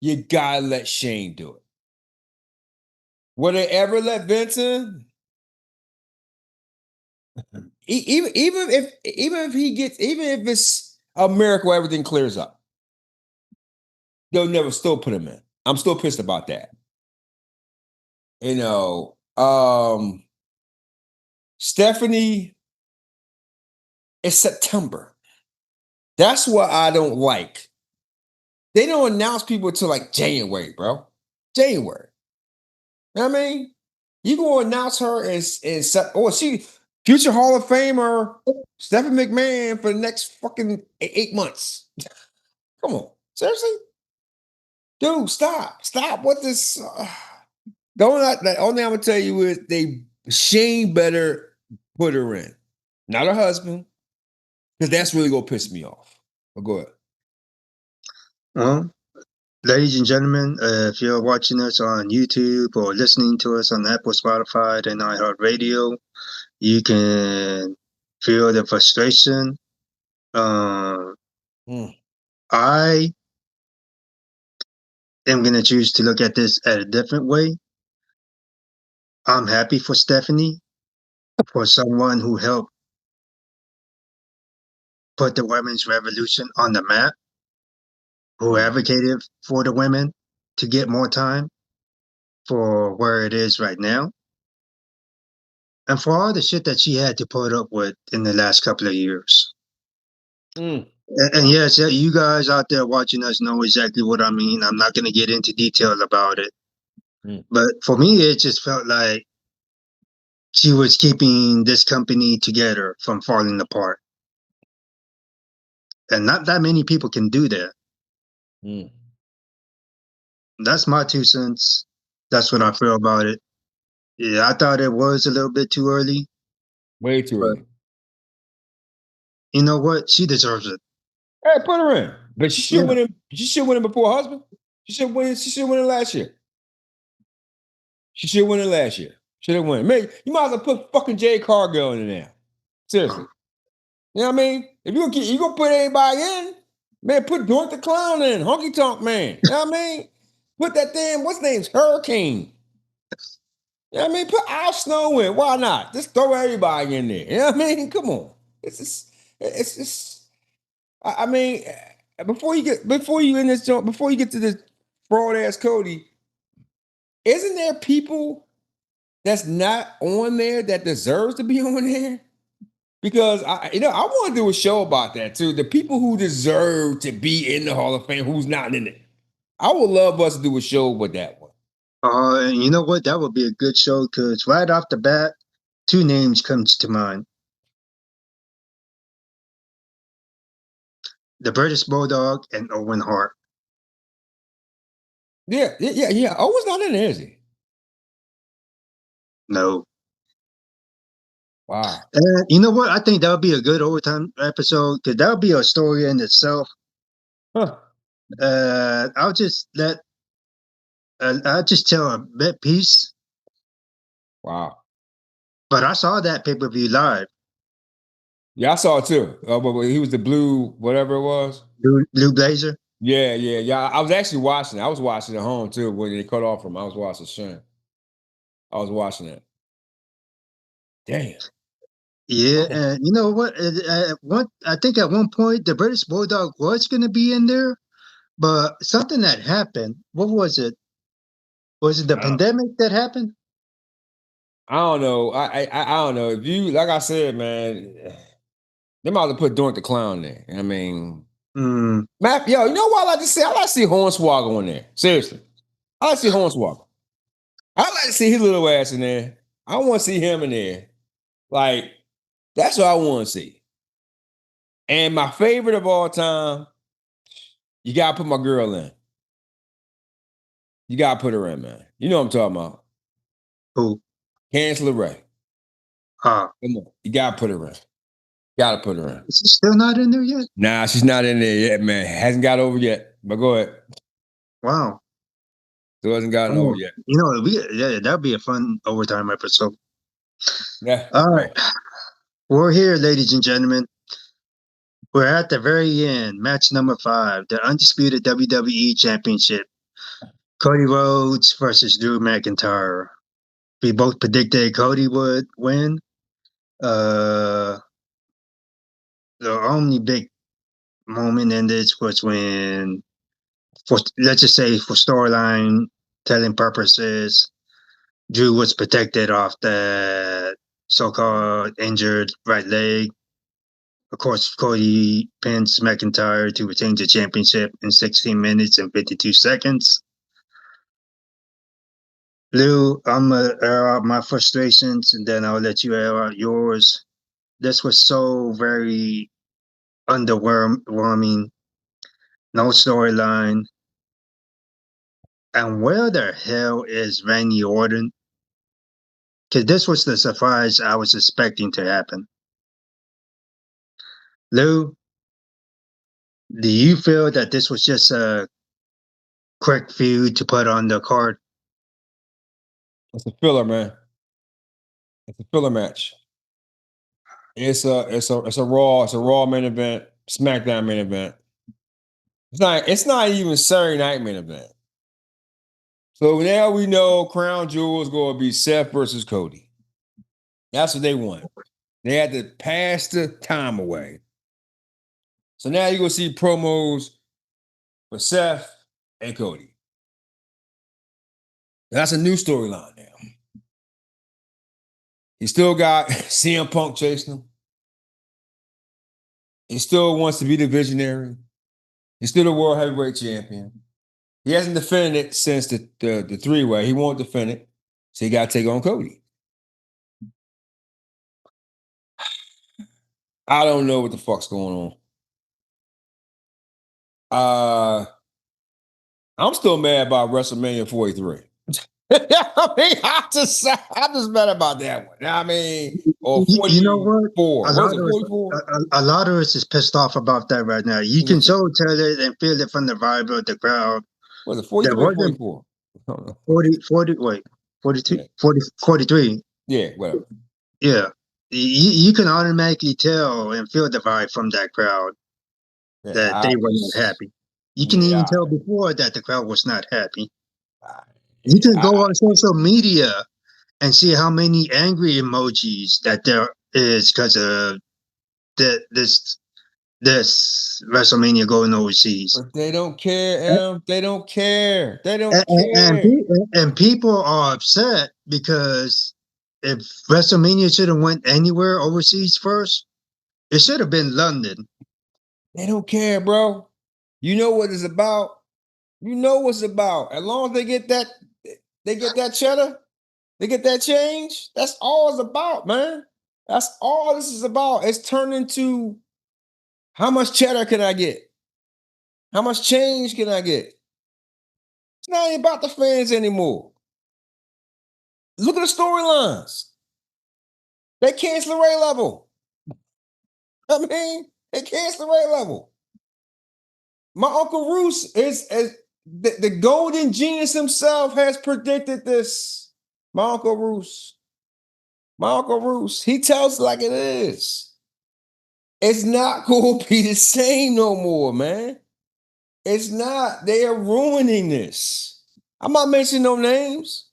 You gotta let Shane do it. Will they ever let Vince in? Even if it's a miracle, everything clears up, they'll never still put him in. I'm still pissed about that. You know, Stephanie, it's September. That's what I don't like. They don't announce people until like January, bro. January. You know what I mean? You gonna announce her she future Hall of Famer Stephanie McMahon for the next fucking 8 months. Come on, seriously, dude, stop with this. The only thing I'm gonna tell you is Shane better put her in, not her husband, because that's really gonna piss me off. But go ahead. Well, ladies and gentlemen, if you're watching us on YouTube or listening to us on Apple, Spotify, and iHeartRadio, you can feel the frustration. I am going to choose to look at this at a different way. I'm happy for Stephanie, for someone who helped put the women's revolution on the map, who advocated for the women to get more time for where it is right now, and for all the shit that she had to put up with in the last couple of years. And yes, you guys out there watching us know exactly what I mean. I'm not going to get into detail about it. But for me, it just felt like she was keeping this company together from falling apart. And not that many people can do that. That's my 2 cents. That's what I feel about it. Yeah, I thought it was a little bit too early. Way too early. You know what? She deserves it. Hey, put her in. But she should win it. She should win it before her husband. She should win it last year. She should win it last year. Should have won it. Man, you might as well put fucking Jay Cargill in there. Seriously. You know what I mean? If you gonna put anybody in, man, put Dork the Clown in, Honky Tonk Man. You know what I mean? Put that damn, what's his name's Hurricane. You know what I mean? Put Al Snow in. Why not? Just throw everybody in there. You know what I mean? Come on. I mean, before you get to this fraud ass Cody, isn't there people that's not on there that deserves to be on there? Because I want to do a show about that too. The people who deserve to be in the Hall of Fame, who's not in it. I would love us to do a show with that one. And you know what? That would be a good show because right off the bat, 2 names comes to mind. The British Bulldog and Owen Hart. Yeah. Owen's not in there, is he? No. Wow. And you know what? I think that would be a good overtime episode because that would be a story in itself. Huh. I'll just tell a bit piece. Wow. But I saw that pay-per-view live. Yeah, I saw it too. But he was the blue, whatever it was. Blue Blazer. Yeah. I was actually watching. I was watching at home too when they cut off from. I was watching Shane. I was watching it. Damn. Yeah, and you know what? I think at one point the British Bulldog was going to be in there, but something that happened. What was it? Was it the pandemic that happened? I don't know. I don't know. If you, like I said, man, they might have put Dork the Clown there. I mean, Matt, yo, you know what I like to see? I like to see Hornswoggle in there. Seriously. I like to see Hornswoggle. I like to see his little ass in there. I want to see him in there. Like, that's what I want to see. And my favorite of all time, you got to put my girl in. You got to put her in, man. You know what I'm talking about. Who? Candice LeRae. Come on. You got to put her in. Got to put her in. Is she still not in there yet? Nah, she's not in there yet, man. Hasn't got over yet. But go ahead. Wow. Still hasn't gotten over yet. You know, that'd be a fun overtime episode. Yeah. All right. We're here, ladies and gentlemen. We're at the very end. Match number 5, the undisputed WWE Championship. Cody Rhodes versus Drew McIntyre. We both predicted Cody would win. The only big moment in this was when, let's just say for storyline telling purposes, Drew was protected off the so-called injured right leg. Of course, Cody pins McIntyre to retain the championship in 16 minutes and 52 seconds. Lou, I'm going to air out my frustrations and then I'll let you air out yours. This was so very underwhelming. No storyline. And where the hell is Randy Orton? Because this was the surprise I was expecting to happen. Lou, do you feel that this was just a quick feud to put on the card? It's a filler, man. It's a filler match. It's a Raw main event, SmackDown main event. It's not even Saturday night main event. So now we know Crown Jewel is going to be Seth versus Cody. That's what they want. They had to pass the time away. So now you're going to see promos for Seth and Cody. That's a new storyline now. He still got CM Punk chasing him. He still wants to be the visionary. He's still the world heavyweight champion. He hasn't defended it since the three-way. He won't defend it. So he got to take on Cody. I don't know what the fuck's going on. I'm still mad about WrestleMania 43. I mean, I'm just mad about that one. I mean, or 44. You know what? Was it 44? A lot of us is pissed off about that right now. You can so tell it and feel it from the vibe of the crowd. Was it 43 or 44? 40, wait, 42, yeah. 43. Yeah, whatever. Yeah. You can automatically tell and feel the vibe from that crowd that they were not happy. You can even tell before that the crowd was not happy. You can go on social media and see how many angry emojis that there is because of this WrestleMania going overseas. But they don't care, They don't care. They don't care. And people are upset because if WrestleMania should have went anywhere overseas first, it should have been London. They don't care, bro. You know what it's about. You know what's about. As long as they get that cheddar, they get that change. That's all it's about, man. That's all this is about. It's turned into how much cheddar can I get? How much change can I get? It's not even about the fans anymore. Look at the storylines. They cancel Ray level. I mean, they cancel Ray level. My Uncle Roos is the golden genius himself has predicted this. My Uncle Roos. He tells it like it is. It's not going to be the same no more, man. It's not. They are ruining this. I'm not mentioning no names.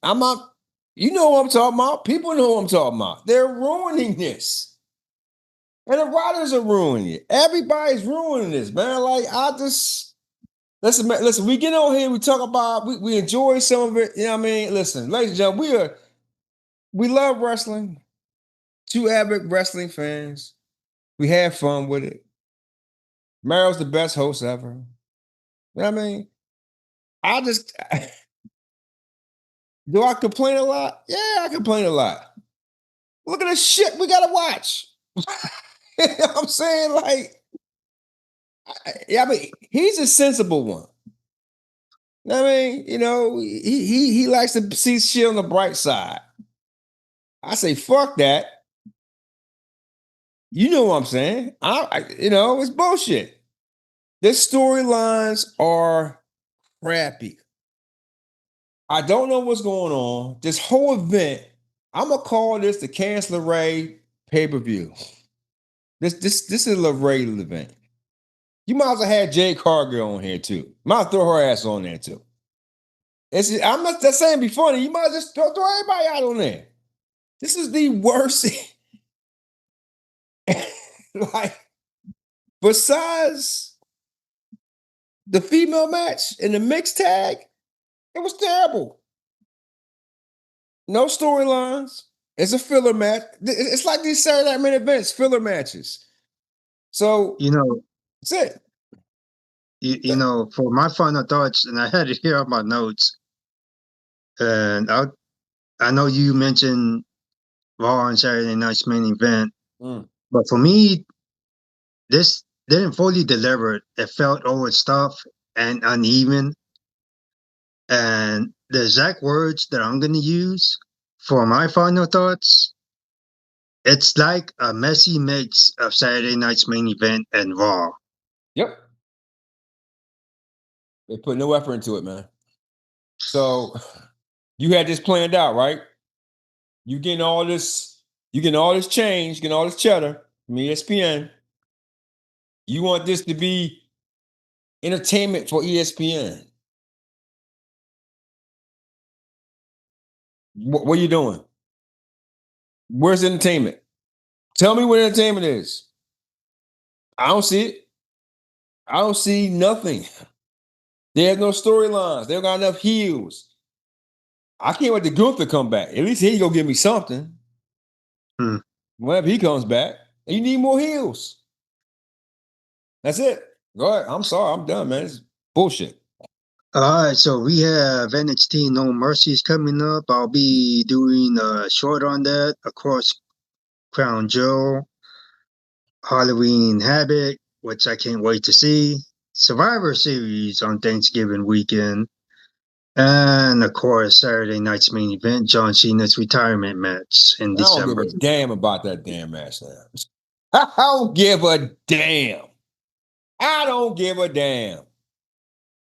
You know what I'm talking about. People know what I'm talking about. They're ruining this. And the writers are ruining it. Everybody's ruining this, man. Like, listen, we get on here, we talk about, we enjoy some of it. You know what I mean? Listen, ladies and gentlemen, we love wrestling. Two avid wrestling fans. We have fun with it. Meryl's the best host ever. You know what I mean? Do I complain a lot? Yeah, I complain a lot. Look at the shit we gotta watch. You know what I'm saying? Like, I mean, he's a sensible one. You know what I mean? You know, he likes to see shit on the bright side. I say, fuck that. You know what I'm saying? It's bullshit. The storylines are crappy. I don't know what's going on. This whole event, I'm gonna call this the Cancel Ray pay-per-view. This is a LeRae event. You might as well have Jade Cargill on here too. Might throw her ass on there too. I'm not saying be funny. You might just throw everybody out on there. This is the worst. Like, besides the female match and the mixed tag, it was terrible. No storylines. It's a filler match. It's like these Saturday Night main events, filler matches. So You know, that's it. you know, for my final thoughts, and I had it here on my notes, and I know you mentioned Raw and Saturday Night's main event, Mm. but for me, this didn't fully deliver it. It felt overstuffed and uneven. And the exact words that I'm going to use for my final thoughts, it's like a messy mix of Saturday Night's main event and Raw. Yep. They put no effort into it, man. So you had this planned out, right? You getting all this, change, getting all this cheddar from ESPN. You want this to be entertainment for ESPN. What are you doing? Where's the entertainment? Tell me what entertainment is. I don't see it. I don't see nothing. They have no storylines. They don't got enough heels. I can't wait to Gunther come back. At least he gonna give me something. Hmm. Whenever he comes back, and you need more heels. That's it. Go ahead. I'm sorry. I'm done, man. It's bullshit. All right, so we have NXT No Mercies coming up. I'll be doing a short on that across Crown Jewel, Halloween Havoc, which I can't wait to see, Survivor Series on Thanksgiving weekend, and of course Saturday night's main event, John Cena's retirement match in I don't give December. a damn about that damn match now. I don't give a damn. I don't give a damn.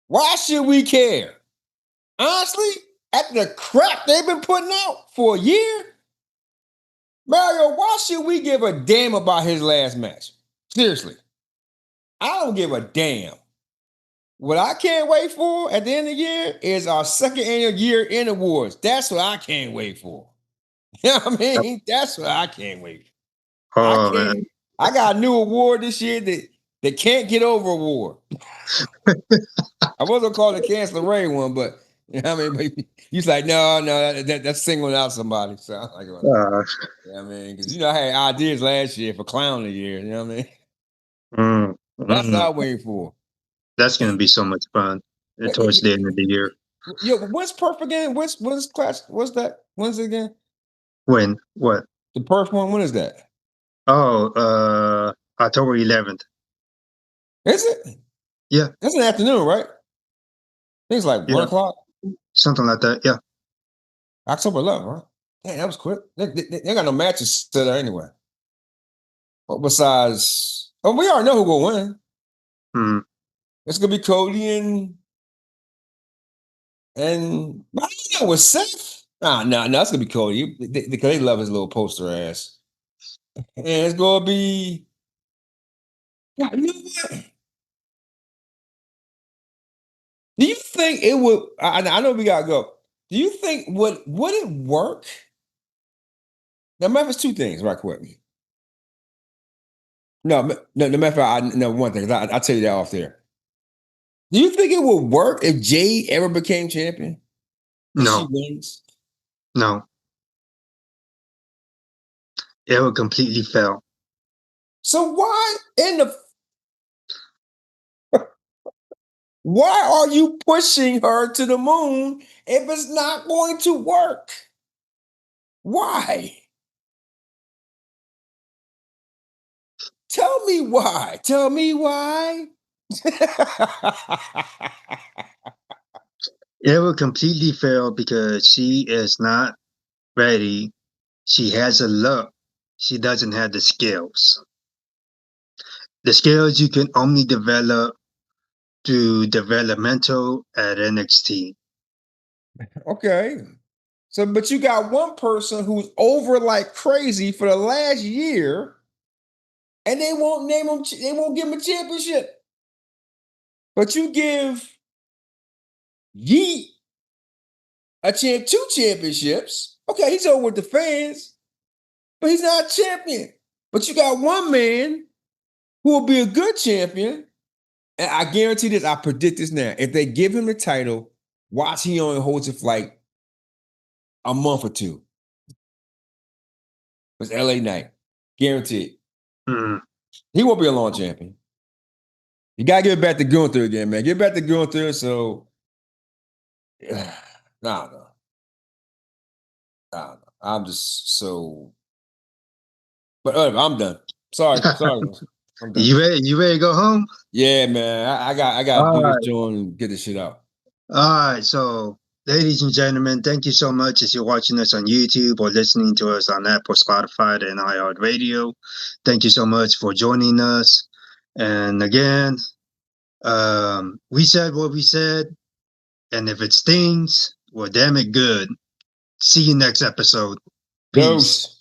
Why should we care? Honestly, after the crap they've been putting out for a year, Mario, why should we give a damn about his last match? Seriously, I don't give a damn. What I can't wait for at the end of the year is our second annual year end awards. That's what I can't wait for. You know what I mean? That's what I can't wait for. I Oh can't. man. I got a new award this year that can't get over award. I was gonna call it the Cancel Ray one, but you know what I mean? But he's like, no, that's singling out somebody. So I'm like, well, Uh, yeah, I mean, because I had ideas last year for clown of the year. You know what I mean? mm, That's what mm. I'm waiting for. That's gonna be so much fun towards the end of the year. Yo, what's perf again? What's class? What's that? When's it again? When? What? The perf one? When is that? Oh, October 11th. Is it? Yeah, That's an afternoon, right? I think it's like 1 o'clock. something like that. Yeah. October 11th, right? Damn, that was quick. They got no matches set there anyway. But besides, we already know who will win. Mm. It's gonna be Cody and I don't know with Seth. No, it's gonna be Cody because they love his little poster ass. And it's gonna be. Yeah, you know what? Do you think it would? I know we gotta go. Do you think would it work? Now, remember, it's two things, right? Quick. No. The matter of fact, one thing. I'll tell you that off there. Do you think it would work if Jade ever became champion and she No, wins? no, it would completely fail. So why are you pushing her to the moon if it's not going to work? Why? Tell me why. Tell me why. It would completely fail because she is not ready. She has a look. She doesn't have the skills. The skills you can only develop through developmental at NXT. Okay. So, but you got one person who's over like crazy for the last year, and they won't name him. They won't give him a championship. But you give Yeet two championships. Okay, he's over with the fans, but he's not a champion. But you got one man who will be a good champion, and I guarantee this. I predict this now. If they give him the title, watch he only holds it for like a month or two. It's LA Knight. Guaranteed. Mm. He won't be a long champion. You gotta get back to Gunther again, man. Get back to Gunther. So, nah. I'm just so. But I'm done. Sorry. I'm done. You ready to go home? Yeah, man. I got to do this joint and get this shit out. All right. So, ladies and gentlemen, thank you so much if you're watching us on YouTube or listening to us on Apple, Spotify, and iHeartRadio. Thank you so much for joining us. And again, we said what we said. And if it stings, well, damn it, good. See you next episode. Peace. Ghost.